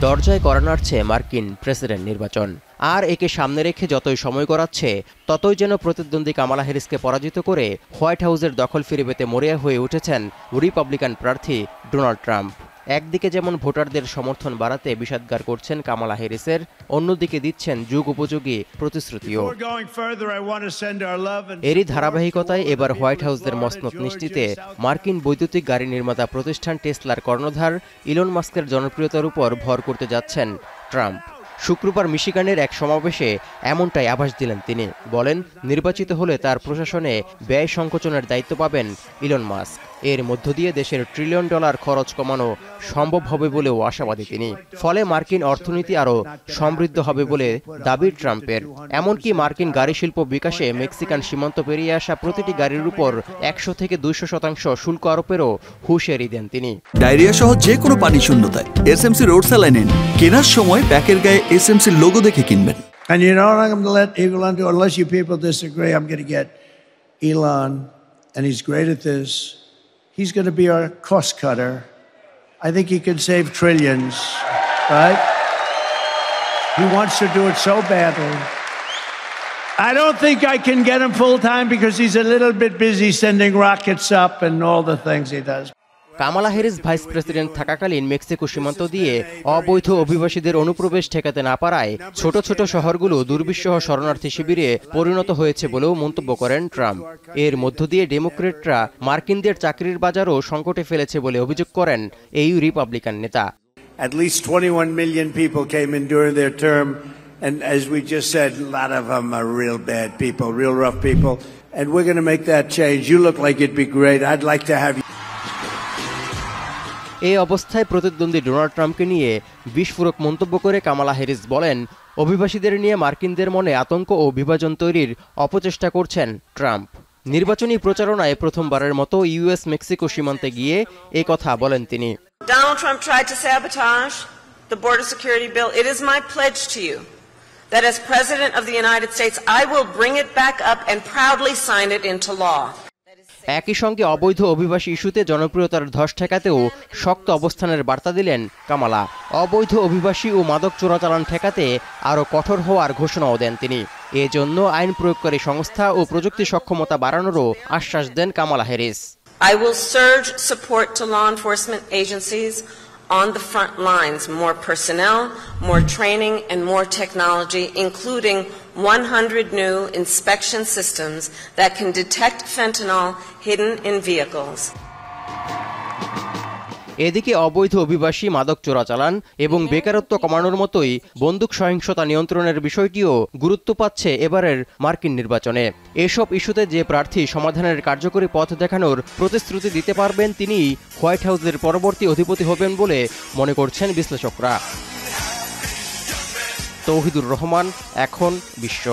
দরজায় কড়া নাড়ছে মার্কিন প্রেসিডেন্ট নির্বাচন। আর একে সামনে রেখে যতই সময় গড়াচ্ছে ততই যেন প্রতিদ্বন্দ্বী কামালা হ্যারিসকে পরাজিত করে হোয়াইট হাউসের দখল ফিরে পেতে মরিয়া হয়ে উঠেছেন রিপাবলিকান প্রার্থী ডোনাল্ড ট্রাম্প। একদিকে যেমন ভোটারদের সমর্থন বাড়াতে বিষাদগার করছেন কামালা হ্যারিসের, অন্যদিকে দিচ্ছেন যুগ উপযোগী প্রতিশ্রুতিও। এরই ধারাবাহিকতায় এবার হোয়াইট হাউসের মসনদ নিশ্চিতে মার্কিন বৈদ্যুতিক গাড়ি নির্মাতা প্রতিষ্ঠান টেসলার কর্ণধার ইলন মাস্কের জনপ্রিয়তার উপর ভর করতে যাচ্ছেন ট্রাম্প। শুক্রবার মিশিগানের এক সমাবেশে এমনটাই আভাস দিলেন তিনি। বলেন, নির্বাচিত হলে তার প্রশাসনে ব্যয় সংকোচনের দায়িত্ব পাবেন ইলন মাস্ক। এর মধ্য দিয়ে দেশের $1 ট্রিলিয়ন খরচ কমানো সম্ভব হবে বলেও আশাবাদী তিনি। ফলে মার্কিন অর্থনীতি আরও সমৃদ্ধ হবে বলে দাবি ট্রাম্পের। এমনকি মার্কিন গাড়ি শিল্প বিকাশে মেক্সিকান সীমান্ত পেরিয়ে আসা প্রতিটি গাড়ির উপর 100 থেকে 200% শুল্ক আরোপেরও হুঁশিয়ারি দেন তিনি। ডায়রিয়া সহ যে কোনো পানি শূন্যতায় এসএমসি রোড স্যালাইন নিন। কেনার সময় প্যাকের গায়ে এসএমসি লোগো দেখে কিনবেন। And you know what I'm going to let Elon do? Unless you people disagree, I'm going to get Elon, and he's great at this. He's going to be our cost cutter. I think he can save trillions, right? He wants to do it so badly. I don't think I can get him full-time because he's a little bit busy sending rockets up and all the things he does. Kamala Harris vice president থাকাকালীন Mexico সীমান্ত দিয়ে অবৈধ অভিবাসীদের অনুপ্রবেশ ঠেকাতে না পারায় ছোট ছোট শহরগুলো দুর্বিষহ শরণার্থী শিবিরে পরিণত হয়েছে বলেও মন্তব্য করেন ট্রাম্প। এর মধ্য দিয়ে ডেমোক্রেটরা মার্কিনদের চাকরির বাজারও সংকটে ফেলেছে বলে অভিযোগ করেন এই রিপাবলিকান নেতা। At least 21 million people came in during their term, and as we just said, a lot of them are real bad people, real rough people, and we're going to make that change. You look like it'd be great. I'd like to have you. এই অবস্থায় প্রতিদ্বন্দ্বী Donald ট্রাম্পকে নিয়ে বিস্ফোরক মন্তব্য করে Kamala Harris বলেন, অভিবাসীদের নিয়ে মার্কিনদের মনে আতঙ্ক ও বিভাজন তৈরির অপচেষ্টা করছেন ট্রাম্প। নির্বাচনী প্রচারণায় প্রথমবারের মতো ইউএস মেক্সিকো সীমান্তে গিয়ে এই কথা বলেন তিনি। Donald Trump tried to sabotage the border security bill. It is my pledge to you that as President of the United States, I will bring it back up and proudly sign it into law. একই সঙ্গে অবৈধ অভিবাসী ইস্যুতে জনপ্রিয়তার ধস ঠেকাতেও শক্ত অবস্থানের বার্তা দিলেন কামালা। অবৈধ অভিবাসী ও মাদক চোরাচালান ঠেকাতে আরও কঠোর হওয়ার ঘোষণাও দেন তিনি। এজন্য আইন প্রয়োগকারী সংস্থা ও প্রযুক্তি সক্ষমতা বাড়ানোরও আশ্বাস দেন Kamala Harris. I will surge support to law enforcement agencies on the front lines, more personnel, more training, and more technology, including 100 new inspection systems that can detect fentanyl hidden in vehicles. এদিকে অবৈধ অভিবাসী, মাদক চোরাচালান এবং বেকারত্ব কমানোর মতোই বন্দুক সহিংসতা নিয়ন্ত্রণের বিষয়টিও গুরুত্ব পাচ্ছে এবারের মার্কিন নির্বাচনে। এসব ইস্যুতে যে প্রার্থী সমাধানের কার্যকরী পথ দেখানোর প্রতিশ্রুতি দিতে পারবেন, তিনিই হোয়াইট হাউসের পরবর্তী অধিপতি হবেন বলে মনে করছেন বিশ্লেষকরা। তৌহিদুর রহমান, এখন বিশ্ব।